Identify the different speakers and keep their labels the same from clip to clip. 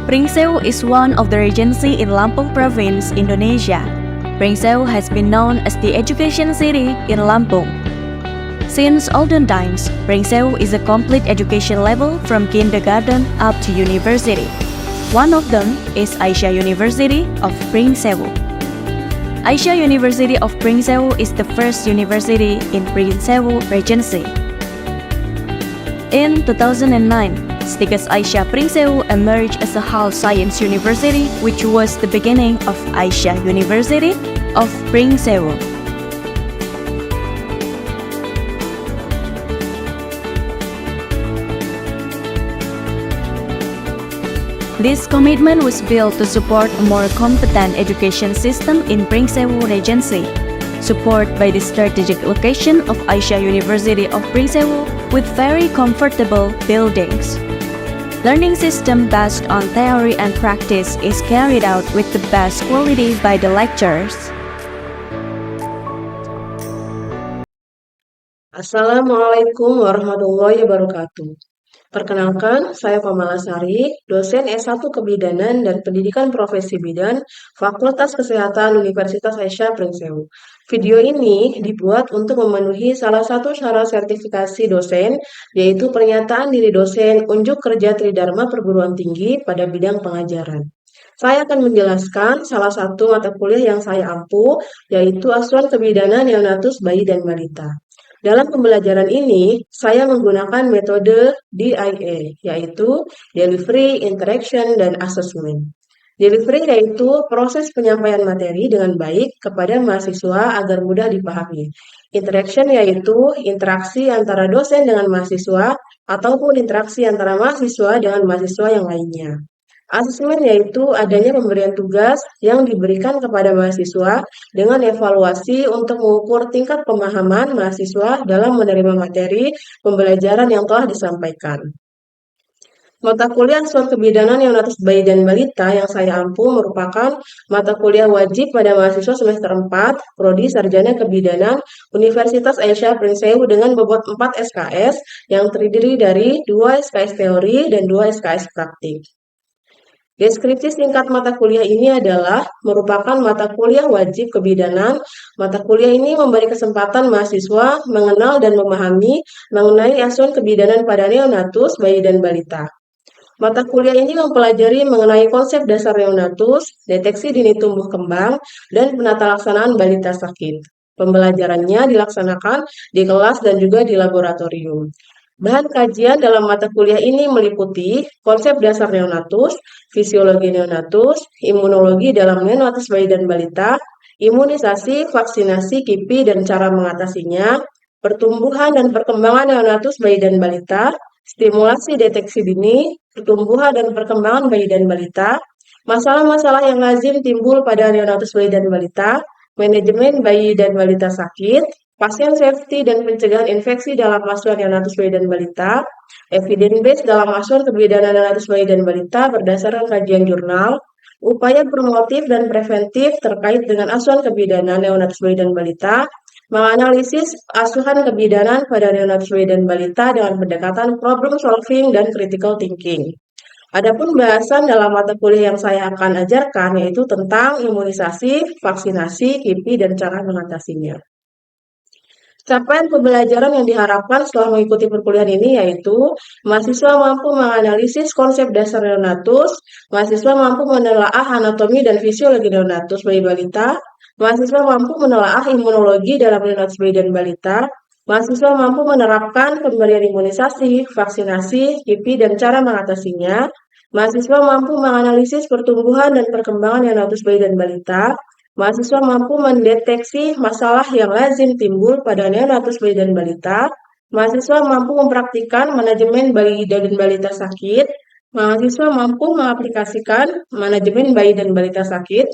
Speaker 1: Pringsewu is one of the regency in Lampung Province, Indonesia. Pringsewu has been known as the education city in Lampung. Since olden times, Pringsewu is a complete education level from kindergarten up to university. One of them is Aisyah University of Pringsewu. Aisyah University of Pringsewu is the first university in Pringsewu Regency. In 2009, Stikes Aisyah Pringsewu emerged as a health science university, which was the beginning of Aisyah University of Pringsewu. This commitment was built to support a more competent education system in Pringsewu Regency, supported by the strategic location of Aisyah University of Pringsewu with very comfortable buildings. Learning system based on theory and practice is carried out with the best quality by the lecturers.
Speaker 2: Assalamualaikum warahmatullahi wabarakatuh. Perkenalkan, saya Pamalasari, dosen S1 Kebidanan dan Pendidikan Profesi Bidan, Fakultas Kesehatan Universitas Aisyah Pringsewu. Video ini dibuat untuk memenuhi salah satu syarat sertifikasi dosen, yaitu pernyataan diri dosen unjuk kerja Tridharma Perguruan Tinggi pada bidang pengajaran. Saya akan menjelaskan salah satu mata kuliah yang saya ampu, yaitu Asuhan Kebidanan Neonatus Bayi dan Balita. Dalam pembelajaran ini, saya menggunakan metode DIA, yaitu Delivery, Interaction, dan Assessment. Delivery yaitu proses penyampaian materi dengan baik kepada mahasiswa agar mudah dipahami. Interaction yaitu interaksi antara dosen dengan mahasiswa ataupun interaksi antara mahasiswa dengan mahasiswa yang lainnya. Asesmen yaitu adanya pemberian tugas yang diberikan kepada mahasiswa dengan evaluasi untuk mengukur tingkat pemahaman mahasiswa dalam menerima materi pembelajaran yang telah disampaikan. Mata kuliah Asuhan Kebidanan Neonatus Bayi dan Balita yang saya ampu merupakan mata kuliah wajib pada mahasiswa semester 4, Prodi Sarjana Kebidanan Universitas Aisyah Pringsewu dengan bobot 4 SKS yang terdiri dari 2 SKS teori dan 2 SKS praktik. Deskripsi singkat mata kuliah ini adalah merupakan mata kuliah wajib kebidanan. Mata kuliah ini memberi kesempatan mahasiswa mengenal dan memahami mengenai asuhan kebidanan pada neonatus, bayi dan balita. Mata kuliah ini mempelajari mengenai konsep dasar neonatus, deteksi dini tumbuh kembang, dan penata laksanaan balita sakit. Pembelajarannya dilaksanakan di kelas dan juga di laboratorium. Bahan kajian dalam mata kuliah ini meliputi konsep dasar neonatus, fisiologi neonatus, imunologi dalam neonatus bayi dan balita, imunisasi, vaksinasi, KIPI, dan cara mengatasinya, pertumbuhan dan perkembangan neonatus bayi dan balita, stimulasi deteksi dini, pertumbuhan dan perkembangan bayi dan balita, masalah-masalah yang lazim timbul pada neonatus bayi dan balita, manajemen bayi dan balita sakit, pasien safety dan pencegahan infeksi dalam asuhan neonatus bayi dan balita, evidence base dalam asuhan kebidanan neonatus bayi dan balita berdasarkan kajian jurnal, upaya promotif dan preventif terkait dengan asuhan kebidanan neonatus bayi dan balita, menganalisis asuhan kebidanan pada neonatus bayi dan balita dengan pendekatan problem solving dan critical thinking. Adapun bahasan dalam mata kuliah yang saya akan ajarkan yaitu tentang imunisasi, vaksinasi, KIPI, dan cara mengatasinya. Capaian pembelajaran yang diharapkan setelah mengikuti perkuliahan ini yaitu mahasiswa mampu menganalisis konsep dasar neonatus, mahasiswa mampu menelaah anatomi dan fisiologi neonatus bayi balita, mahasiswa mampu menelaah imunologi dalam neonatus bayi dan balita, mahasiswa mampu menerapkan pemberian imunisasi, vaksinasi, KIPI, dan cara mengatasinya, mahasiswa mampu menganalisis pertumbuhan dan perkembangan neonatus bayi dan balita, mahasiswa mampu mendeteksi masalah yang lazim timbul pada neonatus bayi dan balita. Mahasiswa mampu mempraktikkan manajemen bayi dan balita sakit. Mahasiswa mampu mengaplikasikan manajemen bayi dan balita sakit.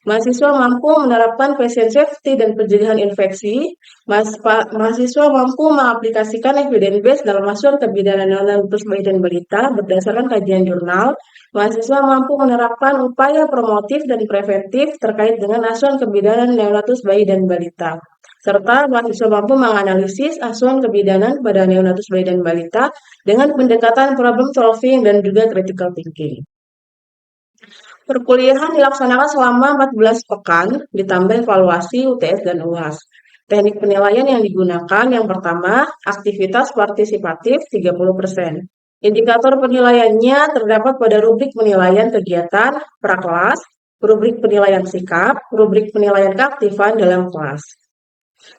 Speaker 2: Mahasiswa mampu menerapkan pasien safety dan pencegahan infeksi. Mahasiswa mampu mengaplikasikan evidence base dalam asuhan kebidanan neonatus bayi dan balita berdasarkan kajian jurnal. Mahasiswa mampu menerapkan upaya promotif dan preventif terkait dengan asuhan kebidanan neonatus bayi dan balita. Serta mahasiswa mampu menganalisis asuhan kebidanan pada neonatus bayi dan balita dengan pendekatan problem solving dan juga critical thinking. Perkuliahan dilaksanakan selama 14 pekan, ditambah evaluasi UTS dan UAS. Teknik penilaian yang digunakan yang pertama, aktivitas partisipatif 30%. Indikator penilaiannya terdapat pada rubrik penilaian kegiatan prakelas, rubrik penilaian sikap, rubrik penilaian keaktifan dalam kelas.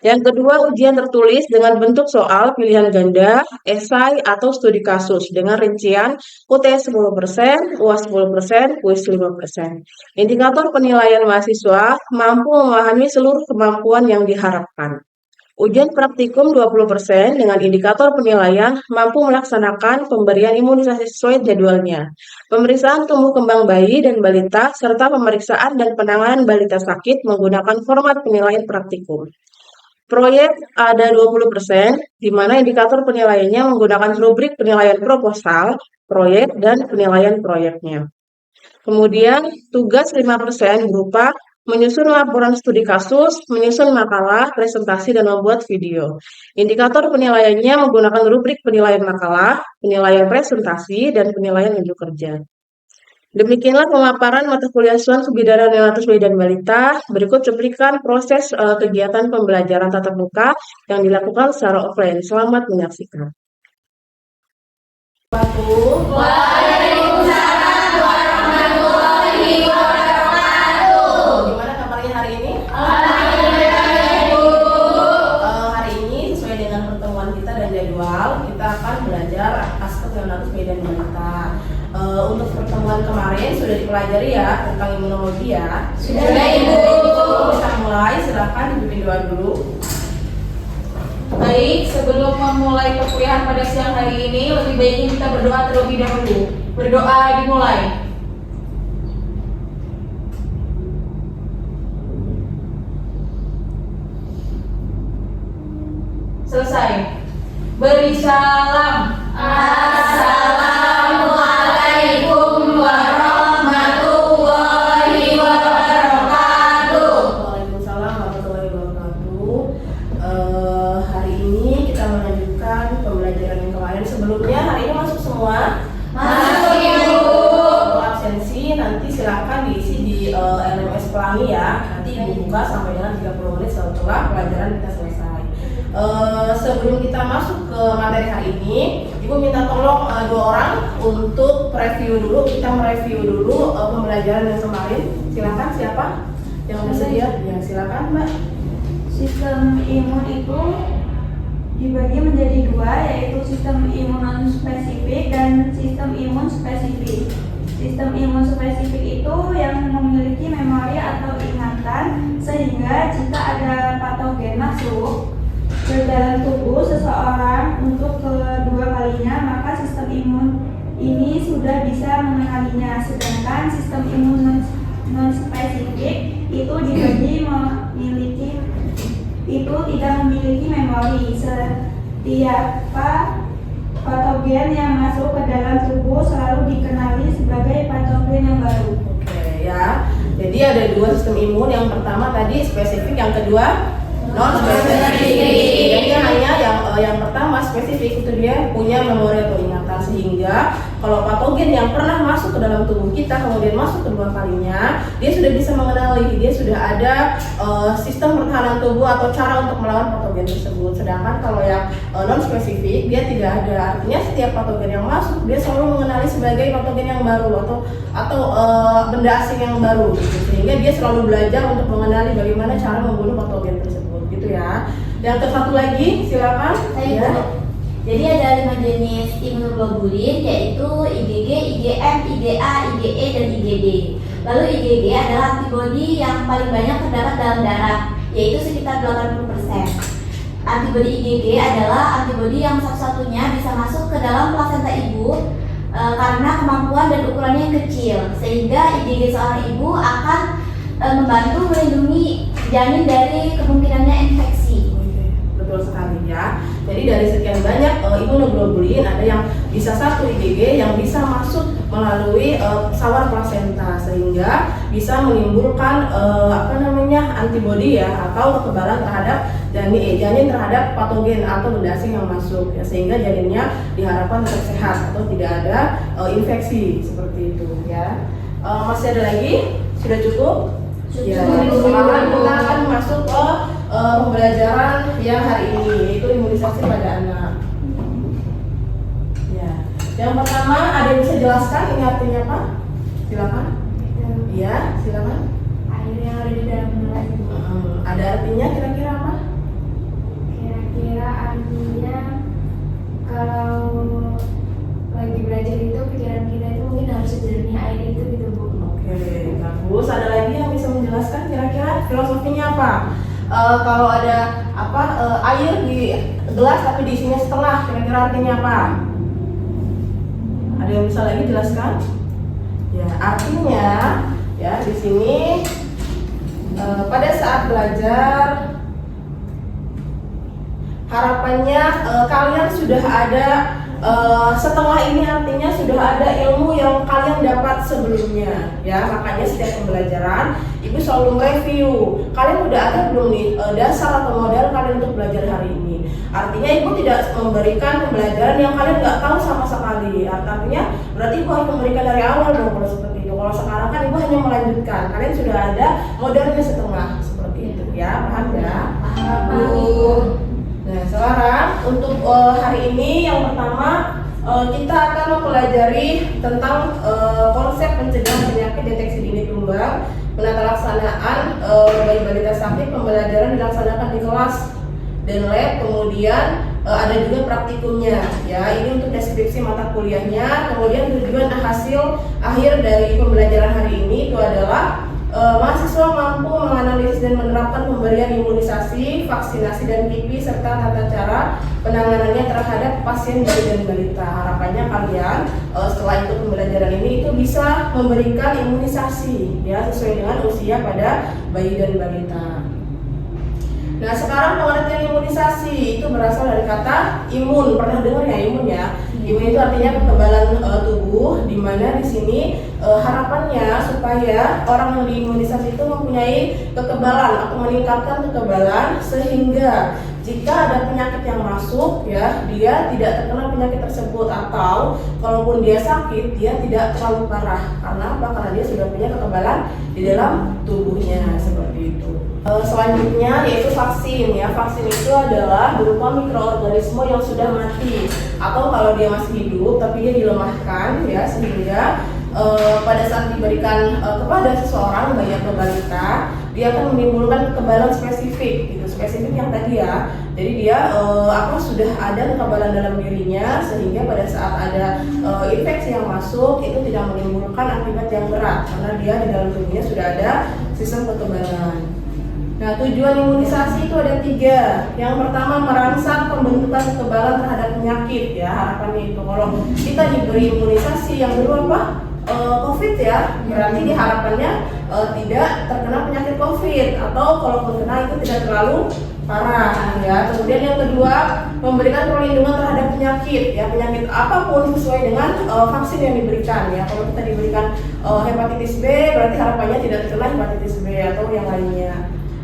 Speaker 2: Yang kedua, ujian tertulis dengan bentuk soal pilihan ganda, esai, atau studi kasus dengan rincian UTS 10%, UAS 10%, kuis 5%. Indikator penilaian mahasiswa mampu memahami seluruh kemampuan yang diharapkan. Ujian praktikum 20% dengan indikator penilaian mampu melaksanakan pemberian imunisasi sesuai jadwalnya. Pemeriksaan tumbuh kembang bayi dan balita serta pemeriksaan dan penanganan balita sakit menggunakan format penilaian praktikum. Proyek ada 20%, di mana indikator penilaiannya menggunakan rubrik penilaian proposal, proyek, dan penilaian proyeknya. Kemudian, tugas 5% berupa menyusun laporan studi kasus, menyusun makalah, presentasi, dan membuat video. Indikator penilaiannya menggunakan rubrik penilaian makalah, penilaian presentasi, dan penilaian unjuk kerja. Demikianlah pemaparan mata kuliah acuan kebidanan neonatus bayi dan balita. Berikut cuplikan proses kegiatan pembelajaran tatap muka yang dilakukan secara offline. Selamat menyaksikan.
Speaker 3: Waalaikumsalam warahmatullahi wabarakatuh. Gimana kabarnya hari ini? Alhamdulillah, Ibu. Hari ini sesuai dengan pertemuan kita dan jadwal, kita akan belajar aspek neonatus bayi dan balita. Untuk pertemuan kemarin sudah dipelajari ya tentang imunologi ya. Sudah, Ibu. Kita mulai, silakan dipimpin doa dulu.
Speaker 4: Baik, sebelum memulai perkuliahan pada siang hari ini, lebih baiknya kita berdoa terlebih dahulu. Berdoa dimulai. Selesai. Beri salam. Assalamualaikum warahmatullahi wabarakatuh.
Speaker 3: Waalaikumsalam warahmatullahi wabarakatuh. Hari ini kita melanjutkan pembelajaran yang kemarin. Sebelumnya hari ini masuk semua?
Speaker 4: Masuk, Ibu.
Speaker 3: Kalau absensi nanti silakan diisi di LMS Pelangi ya. Nanti Ibu buka sampai dengan 30 menit setelah pelajaran kita selesai. Sebelum kita masuk ke materi hari ini, Ibu minta tolong 2 orang untuk review dulu. Kita mereview dulu pembelajaran yang kemarin. Silakan siapa yang bersedia? Ya silakan Mbak.
Speaker 5: Sistem imun itu dibagi menjadi 2, yaitu sistem imun non-spesifik dan sistem imun spesifik. Sistem imun spesifik itu yang memiliki memori atau ingatan, sehingga jika ada patogen masuk ke dalam tubuh seseorang untuk kedua kalinya, maka sistem imun ini sudah bisa mengenalinya. Sedangkan sistem imun non-spesifik itu tidak memiliki memori. Setiap patogen yang masuk ke dalam tubuh selalu dikenali sebagai patogen yang baru.
Speaker 3: Oke ya. Jadi ada 2 sistem imun. Yang pertama tadi spesifik, yang kedua non spesifik. Jadi hanya yang pertama spesifik itu dia punya memori atau ingatan, sehingga kalau patogen yang pernah masuk ke dalam tubuh kita kemudian masuk kedua kalinya, dia sudah bisa mengenali, dia sudah ada sistem pertahanan tubuh atau cara untuk melawan patogen tersebut. Sedangkan kalau yang non spesifik dia tidak ada, artinya setiap patogen yang masuk dia selalu mengenali sebagai patogen yang baru atau benda asing yang baru gitu. Sehingga dia selalu belajar untuk mengenali bagaimana cara membunuh patogen tersebut gitu ya. Yang satu lagi silakan.
Speaker 6: Saya Jadi ada 5 jenis imunoglobulin, yaitu IgG, IgM, IgA, IgE, dan IgD. Lalu IgG adalah antibodi yang paling banyak terdapat dalam darah, yaitu sekitar 80%. Antibodi IgG adalah antibodi yang satu-satunya bisa masuk ke dalam plasenta ibu karena kemampuan dan ukurannya yang kecil, sehingga IgG seorang ibu akan membantu melindungi janin dari kemungkinannya infeksi.
Speaker 3: Betul sekali ya. Jadi dari sekian banyak imunoglobulin, ada yang bisa satu IgG yang bisa masuk melalui sawar plasenta, sehingga bisa menimbulkan antibodi ya, atau kekebalan terhadap janin terhadap patogen atau benda asing yang masuk ya, sehingga janinnya diharapkan tetap sehat atau tidak ada infeksi seperti itu ya. Masih ada lagi? Sudah cukup? Ya,
Speaker 6: Cukup.
Speaker 3: sekarang kita akan masuk ke pembelajaran yang hari ini, yaitu imunisasi pada anak. Ya, yang pertama ada yang bisa jelaskan ini artinya apa? Silakan. Iya, silakan.
Speaker 6: Air yang ada di dalam gelas itu.
Speaker 3: Ada artinya kira-kira apa?
Speaker 7: Kira-kira artinya kalau lagi belajar itu pikiran kita itu mungkin harus sejernih air itu gitu Bu.
Speaker 3: Oke, bagus. Ada lagi yang bisa menjelaskan kira-kira filosofinya apa? Kalau ada air di gelas tapi diisinya setengah, kira-kira artinya apa? Ada yang bisa lagi jelaskan? Ya, artinya ya di sini pada saat belajar harapannya kalian sudah ada setengah ini, artinya sudah ada ilmu yang kalian dapat sebelumnya ya. Makanya setiap pembelajaran ibu selalu mereview kalian udah ada belum nih dasar atau modal kalian untuk belajar hari ini. Artinya ibu tidak memberikan pembelajaran yang kalian nggak tahu sama sekali. Artinya berarti ibu harus memberikan dari awal dong kalau seperti itu. Kalau sekarang kan ibu hanya melanjutkan, kalian sudah ada modalnya setengah seperti itu ya. Paham ya? Paham. Nah, sekarang untuk hari ini yang pertama kita akan mempelajari tentang konsep pencegahan penyakit deteksi dini tumbang, penata laksanaan bayi balita sakit, pembelajaran dilaksanakan di kelas dan lab, kemudian ada juga praktikumnya ya. Ini untuk deskripsi mata kuliahnya. Kemudian tujuan hasil akhir dari pembelajaran hari ini itu adalah mahasiswa mampu menganalisis dan menerapkan pemberian imunisasi, vaksinasi dan KIPI serta tata cara penanganannya terhadap pasien bayi dan balita. Harapannya kalian setelah itu pembelajaran ini itu bisa memberikan imunisasi ya sesuai dengan usia pada bayi dan balita. Nah, sekarang pengertian imunisasi itu berasal dari kata imun. Pernah dengar ya imun ya? Imun itu artinya kekebalan tubuh, di mana di sini harapannya supaya orang yang diimunisasi itu mempunyai kekebalan atau meningkatkan kekebalan sehingga jika ada penyakit yang masuk ya, dia tidak terkena penyakit tersebut, atau kalaupun dia sakit dia tidak terlalu parah. Karena apa? Karena dia sudah punya kekebalan di dalam tubuhnya seperti itu. Selanjutnya yaitu vaksin ya. Vaksin itu adalah berupa mikroorganisme yang sudah mati atau kalau dia masih hidup tapi dia dilemahkan ya, sehingga pada saat diberikan kepada seseorang bayi atau balita, dia akan menimbulkan kekebalan spesifik gitu, spesifik yang tadi ya. Jadi dia sudah ada kekebalan dalam dirinya sehingga pada saat ada infeksi yang masuk itu tidak menimbulkan akibat yang berat karena dia di dalam tubuhnya sudah ada sistem kekebalan. Nah, tujuan imunisasi itu ada 3. Yang pertama, merangsang pembentukan kekebalan terhadap penyakit ya. Harapannya itu kalau kita diberi imunisasi yang dulu COVID ya, berarti diharapannya tidak terkena penyakit COVID, atau kalaupun kena itu tidak terlalu parah ya. Kemudian yang kedua, memberikan perlindungan terhadap penyakit ya, penyakit apapun sesuai dengan vaksin yang diberikan ya. Kalau kita diberikan hepatitis B, berarti harapannya tidak terkena hepatitis B atau yang lainnya.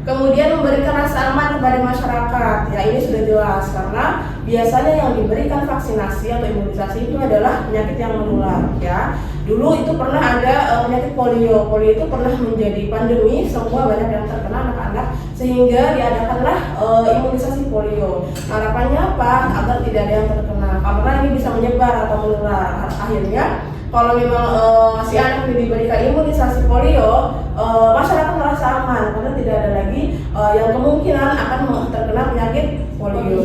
Speaker 3: Kemudian memberikan rasa aman kepada masyarakat ya, ini sudah jelas karena biasanya yang diberikan vaksinasi atau imunisasi itu adalah penyakit yang menular ya. Dulu itu pernah ada penyakit polio. Polio itu pernah menjadi pandemi, semua banyak yang terkena anak-anak, sehingga diadakanlah imunisasi polio. Harapannya apa? Agar tidak ada yang terkena, karena ini bisa menyebar atau menular. Akhirnya kalau memang si anak ini diberikan imunisasi polio, masyarakat merasa aman karena tidak ada lagi yang kemungkinan akan terkena penyakit polio.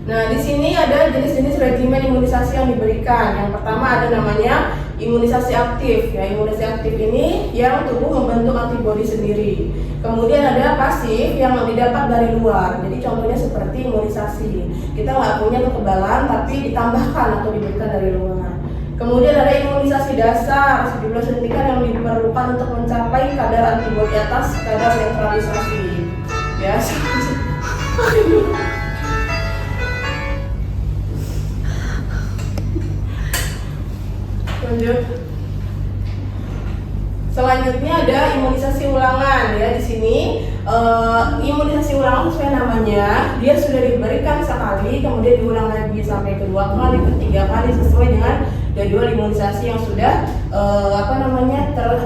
Speaker 3: Nah, di sini ada jenis-jenis regimen imunisasi yang diberikan. Yang pertama ada namanya imunisasi aktif. Ya, imunisasi aktif ini yang tubuh membentuk antibodi sendiri. Kemudian ada pasif yang didapat dari luar. Jadi contohnya seperti imunisasi. Kita nggak punya kekebalan tapi ditambahkan atau diberikan dari luar. Kemudian ada imunisasi dasar, sejumlah suntikan yang diperlukan untuk mencapai kadar antibodi atas kadar netralisasi. Ya. Lanjut. Selanjutnya ada imunisasi ulangan ya. Di sini imunisasi ulangan sesuai namanya, dia sudah diberikan sekali, kemudian diulang lagi sampai kedua kali, ketiga kali sesuai dengan jadwal imunisasi yang sudah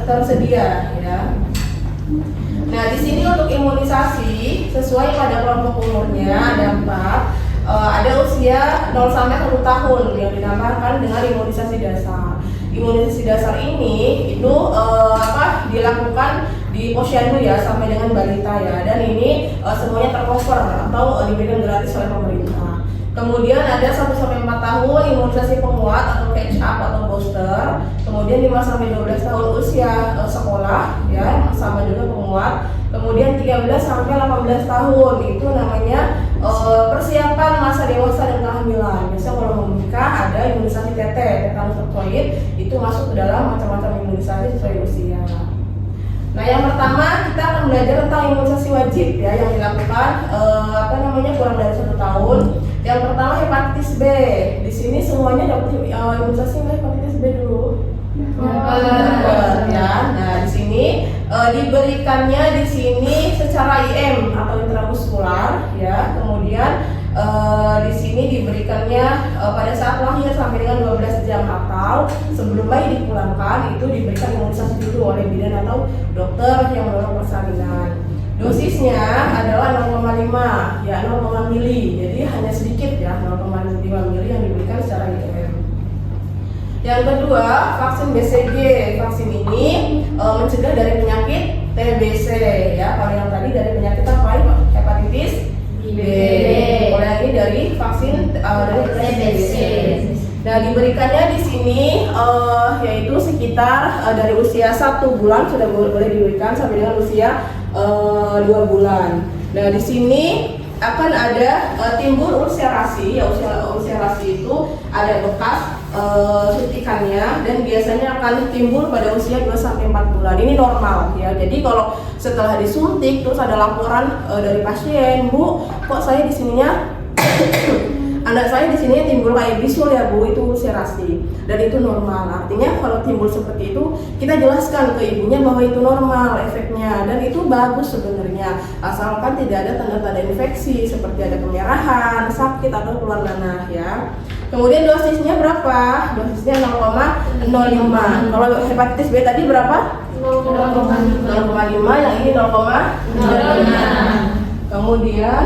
Speaker 3: tersedia ya. Nah, di sini untuk imunisasi sesuai pada kelompok umurnya ada 4. Ada usia 0 sampai 1 tahun yang dinamakan dengan imunisasi dasar. Imunisasi dasar ini itu dilakukan di posyandu ya sampai dengan balita ya, dan ini semuanya tercover atau diberikan gratis oleh pemerintah. Kemudian ada 1 sampai 4 tahun imunisasi penguat atau catch up atau booster. Kemudian 5 sampai 12 tahun usia sekolah ya, sama juga penguat. Kemudian 13 sampai 18 tahun itu namanya persiapan masa dewasa dan kehamilan. Biasanya kalau mau menikah ada imunisasi tetanus tokoid, itu masuk ke dalam macam-macam imunisasi sesuai usia. Nah, yang pertama kita akan belajar tentang imunisasi wajib ya yang dilakukan kurang dari 1 tahun. Yang pertama hepatitis B. Di sini semuanya dapat imunisasi hepatitis B dulu. Ya. Nah, di sini diberikannya di sini secara IM atau intramuskular ya. Kemudian di sini diberikannya pada saat lahir sampai dengan 12 jam atau sebelum bayi dipulangkan itu diberikan imunisasi dulu oleh bidan atau dokter yang mendorong persalinan. Dosisnya adalah 0,5 ya 0,5 mili. Jadi hanya sedikit ya 0,5 mili yang diberikan secara IM. Yang kedua, vaksin BCG. Vaksin ini mencegah dari penyakit TBC ya. Kalau yang tadi dari penyakit apa? Hepatitis B. Kalau yang ini dari vaksin dari TBC. Nah, diberikannya di sini yaitu sekitar dari usia 1 bulan sudah boleh diberikan sampai dengan usia 2 bulan. Nah, di sini akan ada timbul ulserasi ya, ulserasi itu ada bekas suntikannya dan biasanya akan timbul pada usia 2 sampai 4 bulan. Ini normal ya. Jadi kalau setelah disuntik terus ada laporan dari pasien, "Bu, kok saya di sininya anak saya di sini timbul kayak bisul ya Bu, itu ulserasi." Dan itu normal. Artinya kalau timbul seperti itu kita jelaskan ke ibunya bahwa itu normal efeknya dan itu bagus sebenarnya asalkan tidak ada tanda-tanda infeksi seperti ada kemerahan, sakit atau keluar nanah ya. Kemudian dosisnya berapa? Dosisnya 0,05. Kalau hepatitis B tadi berapa? 0,5. Yang ini 0,06. Kemudian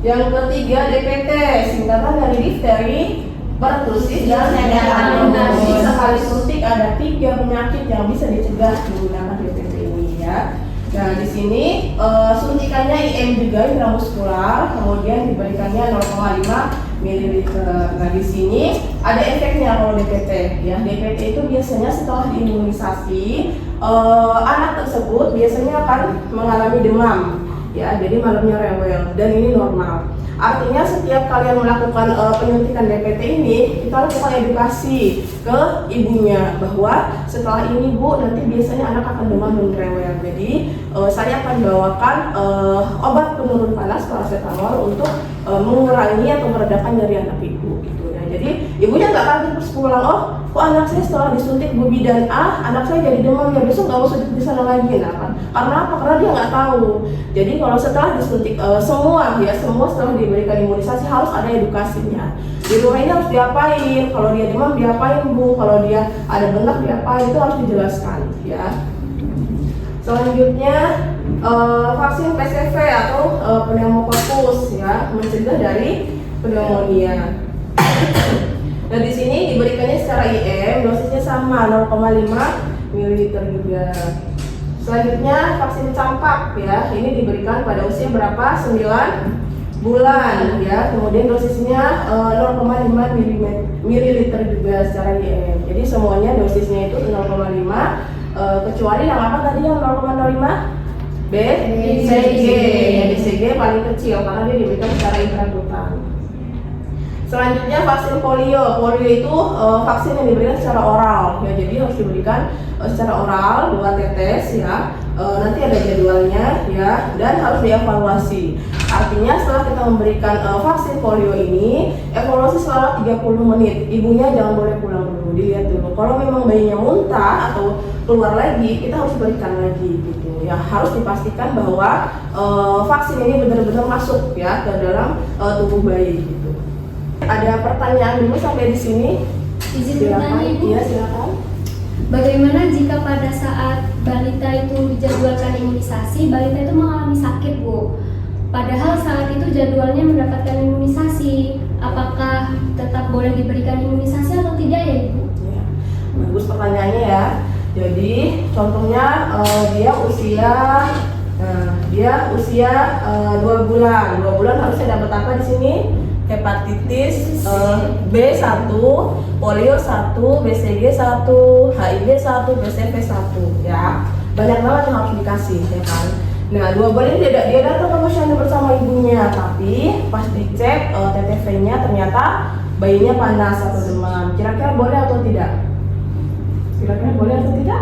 Speaker 3: yang ketiga DPT, singkatan dari difteri, pertusis, dan tetanus. Sekali suntik ada 3 penyakit yang bisa dicegah menggunakan DPT ini ya. Nah, di sini suntikannya IM juga intramuskular, kemudian diberikannya 0,5 ml. Nah, di sini ada efeknya kalau DPT ya. DPT itu biasanya setelah diimunisasi anak tersebut biasanya akan mengalami demam. Ya, jadi malamnya rewel dan ini normal. Artinya setiap kalian melakukan penyuntikan DPT ini, kita lakukan edukasi ke ibunya bahwa setelah ini Bu, nanti biasanya anak akan demam dan rewel. Jadi saya akan bawakan obat penurun panas paracetamol untuk mengurangi atau meredakan nyeri anak ibu gitu ya. Jadi ibunya nggak kaget terus pulang, "Oh, kok anak saya setelah disuntik Bu bidan A, anak saya jadi demam ya, besok nggak usah di sana lagi." Nah, kan? Karena apa? Karena dia nggak tahu. Jadi kalau setelah disuntik semua setelah diberikan imunisasi harus ada edukasinya. Di rumah ini harus diapain? Kalau dia demam diapain Bu? Kalau dia ada benak diapain? Itu harus dijelaskan ya. Selanjutnya vaksin PCV atau pneumococcus ya, mencegah dari pneumonia. Nah, di sini diberikannya secara IM, dosisnya sama 0,5 ml juga. Selanjutnya vaksin campak ya, ini diberikan pada usia berapa? 9 bulan ya. Kemudian dosisnya 0,5 ml juga secara IM. Jadi semuanya dosisnya itu 0,5 kecuali yang apa tadi yang 0,05? BCG. Ya, BCG paling kecil karena dia diberikan secara intrakutan. Selanjutnya vaksin polio. Polio itu vaksin yang diberikan secara oral ya, jadi harus diberikan secara oral 2 tetes ya. Nanti ada jadwalnya ya, dan harus dievaluasi. Artinya setelah kita memberikan vaksin polio ini, evaluasi selama 30 menit. Ibunya jangan boleh pulang dulu, dilihat dulu. Kalau memang bayinya muntah atau keluar lagi, kita harus berikan lagi gitu ya. Harus dipastikan bahwa vaksin ini benar-benar masuk ya ke dalam tubuh bayi gitu. Ada pertanyaan dulu sampai di sini?
Speaker 7: Izin
Speaker 3: Silakan.
Speaker 7: bertanya Ibu.
Speaker 3: Iya, silakan.
Speaker 7: Bagaimana jika pada saat balita itu dijadwalkan imunisasi, balita itu mengalami sakit, Bu? Padahal saat itu jadwalnya mendapatkan imunisasi. Apakah tetap boleh diberikan imunisasi atau tidak ya, Ibu?
Speaker 3: Ya, bagus pertanyaannya ya. Jadi contohnya dia usia 2 bulan. 2 bulan harusnya dapat apa di sini? Hepatitis B1, polio 1, BCG 1, HIV 1, BCV 1 ya. Banyak banget yang harus dikasih ya kan. Nah, 2 bulan ini dia datang ke posyandu bersama ibunya, tapi pas dicek TTV-nya ternyata bayinya panas atau demam. Kira-kira boleh atau tidak? Kira-kira boleh atau tidak?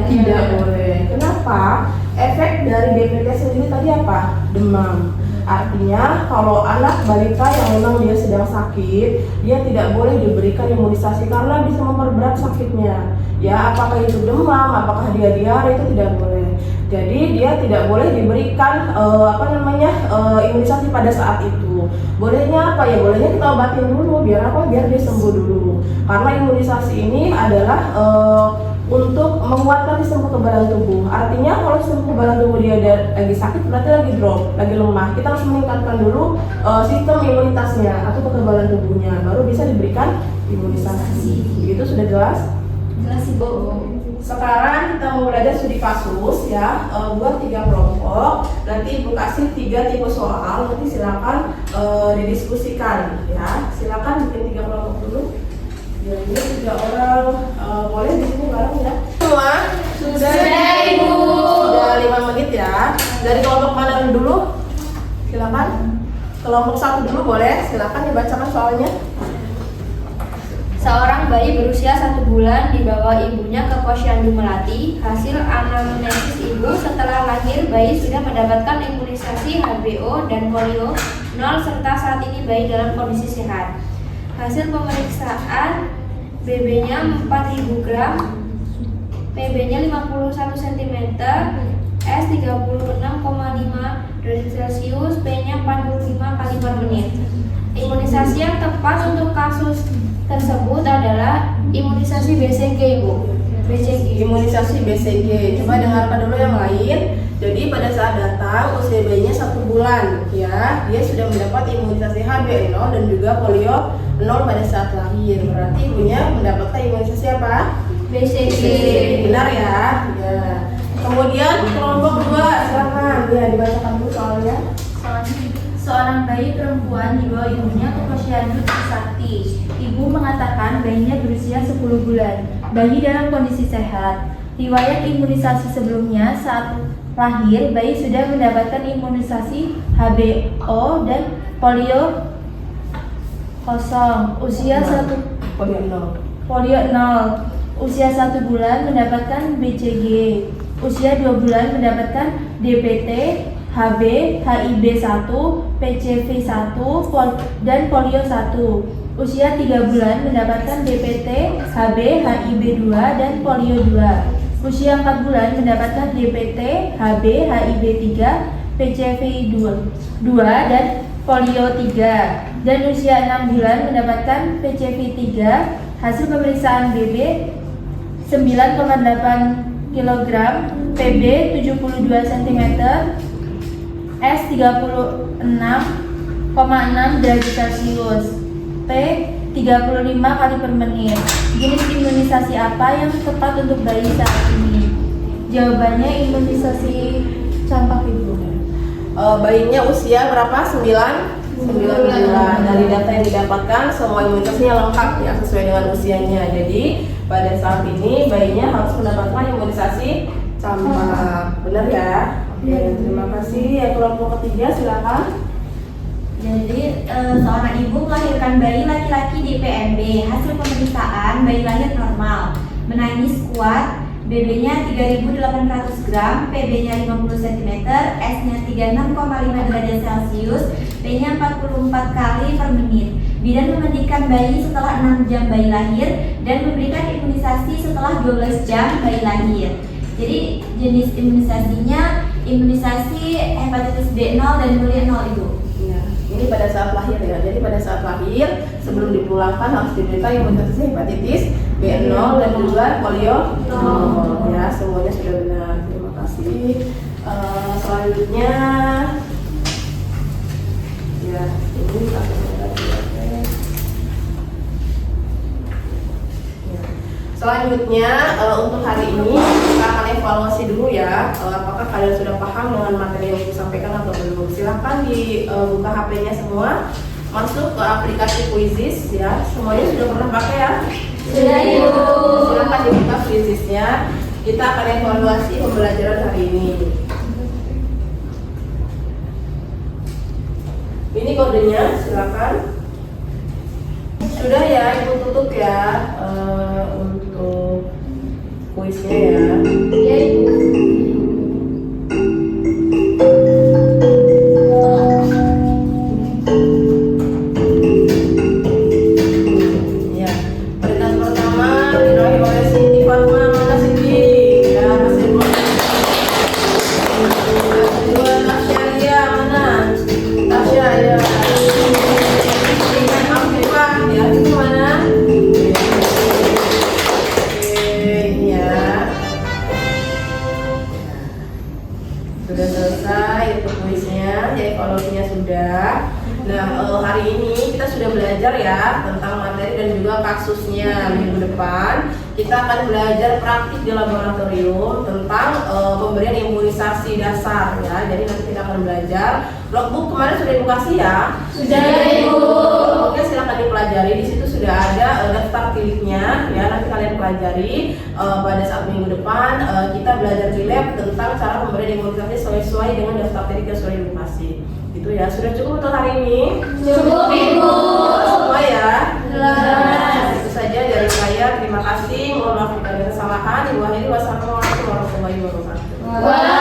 Speaker 3: Tidak boleh. Kenapa? Efek dari DPT sendiri tadi apa? Demam. Artinya kalau anak balita yang memang dia sedang sakit, dia tidak boleh diberikan imunisasi karena bisa memperberat sakitnya. Ya, apakah itu demam, apakah dia diare, itu tidak boleh. Jadi dia tidak boleh diberikan imunisasi pada saat itu. Bolehnya apa ya? Bolehnya kita obatin dulu biar apa? Biar dia sembuh dulu. Karena imunisasi ini adalah untuk menguatkan sistem kekebalan tubuh. Artinya kalau sistem kekebalan tubuh dia lagi sakit berarti lagi drop, lagi lemah. Kita harus meningkatkan dulu sistem imunitasnya atau kekebalan tubuhnya, baru bisa diberikan imunisasi. Itu sudah jelas?
Speaker 7: Jelas, Ibu.
Speaker 3: Sekarang kita mau belajar studi kasus ya, buat 3 kelompok. Nanti Ibu kasih 3 tipe soal, nanti silakan didiskusikan ya. Silakan bikin 3 kelompok dulu. Jadi 3 orang boleh di sini bareng ya. Semua sudah
Speaker 7: Ibu.
Speaker 3: Sudah 5 menit ya. Dari kelompok mana dulu? Silakan. Kelompok 1 dulu boleh. Silakan dibacakan soalnya.
Speaker 8: Seorang bayi berusia 1 bulan dibawa ibunya ke posyandu Melati. Hasil anamnesis ibu setelah lahir, bayi sudah mendapatkan imunisasi HBO dan polio 0 serta saat ini bayi dalam kondisi sehat. Hasil pemeriksaan BB-nya 4000 gram, PB-nya 51 cm, S 36,5 derajat Celcius, P-nya 45 kali per menit. Imunisasi yang tepat untuk kasus tersebut adalah imunisasi BCG, Ibu. BCG.
Speaker 3: Imunisasi BCG. Coba dengarkan dulu yang lain. Jadi pada saat datang usia bayinya 1 bulan, ya, dia sudah mendapat imunisasi HB0 dan juga polio 0 pada saat lahir. Berarti ibunya mendapatkan imunisasi apa?
Speaker 8: BCG.
Speaker 3: Benar ya? Ya. Kemudian kelompok 2, silakan. Ya, dibacakan dulu soalnya.
Speaker 9: Seorang bayi perempuan dibawa ibunya ke posyandu Trisakti. Ibu mengatakan bayinya berusia 10 bulan. Bayi dalam kondisi sehat. Riwayat imunisasi sebelumnya saat lahir, bayi sudah mendapatkan imunisasi HBO dan polio 0. Polio 0. Usia 1 bulan mendapatkan BCG. Usia 2 bulan mendapatkan DPT, HB, HIB 1, PCV 1, dan polio 1. Usia 3 bulan mendapatkan DPT, HB, HIB 2, dan polio 2. Usia 4 bulan mendapatkan DPT, HB, HIB 3, PCV 2, dan polio 3. Dan usia 6 bulan mendapatkan PCV 3. Hasil pemeriksaan BB 9,8 kg, PB 72 cm, S 36,6 derajat Celcius, P 35 kali per menit. Jenis imunisasi apa yang tepat untuk bayi saat ini? Jawabannya imunisasi campak, Ibu.
Speaker 3: Bayinya usia berapa? 9 bulan. Dari data yang didapatkan semua imunisasinya lengkap ya, sesuai dengan usianya. Jadi pada saat ini bayinya harus mendapatkan imunisasi campak. Benar ya? Oke, terima kasih. Yang kelompok ketiga silakan.
Speaker 6: Jadi seorang ibu melahirkan bayi laki-laki di PMB. Hasil pemeriksaan bayi lahir normal, menangis kuat, BB-nya 3.800 gram, PB-nya 50 cm, S-nya 36,5 derajat Celcius, P-nya 44 kali per menit. Bidan memandikan bayi setelah 6 jam bayi lahir dan memberikan imunisasi setelah 12 jam bayi lahir. Jadi jenis imunisasinya imunisasi hepatitis B0 dan polio 0, Ibu.
Speaker 3: Ya, Ini pada saat lahir ya. Jadi pada saat lahir sebelum dipulangkan harus diberikan imunitas hepatitis B0 dan juga polio 0 ya. Semuanya sudah benar. Terima kasih. Selanjutnya ya ini selanjutnya untuk hari ini kita akan evaluasi dulu ya, apakah kalian sudah paham dengan materi yang disampaikan atau belum. Silahkan dibuka HP-nya semua, masuk ke aplikasi Quizizz ya. Semuanya sudah pernah pakai ya?
Speaker 6: Sudah, Ibu.
Speaker 3: Silahkan dibuka Quizizz-nya. Kita akan evaluasi pembelajaran hari ini. Ini kodenya, silakan. Sudah ya, Ibu tutup ya untuk kuisnya ya.
Speaker 7: Ya, Ibu.
Speaker 3: Ya, pertanyaan pertama diraih oleh Siti Fatma. Mana Siti? Ya, masih belum. Kedua Tasya Ria, mana? Tasya ya. Afifah ya, itu mana? Sudah selesai untuk kuisnya, ya evaluasinya sudah. Nah, hari ini kita sudah belajar ya tentang materi dan juga kasusnya. Minggu depan kita akan belajar praktik di laboratorium tentang pemberian imunisasi dasar ya. Jadi nanti kita akan belajar. Logbook kemarin sudah Ibu kasih ya?
Speaker 6: Sudah, Ibu.
Speaker 3: Oke, silakan dipelajari. Di situ sudah ada daftar pilihnya ya. Nanti kalian pelajari pada saat minggu depan kita belajar di lab tentang cara pemberian imunisasi sesuai dengan daftar tilik yang sudah Ibu kasih. Itu ya. Sudah cukup untuk hari ini?
Speaker 6: Cukup, Ibu.
Speaker 3: Semua ya?
Speaker 6: Jelas.
Speaker 3: Itu saja dari saya. Terima kasih. Mohon maaf jika ada kesalahan. Wassalamualaikum warahmatullahi wabarakatuh.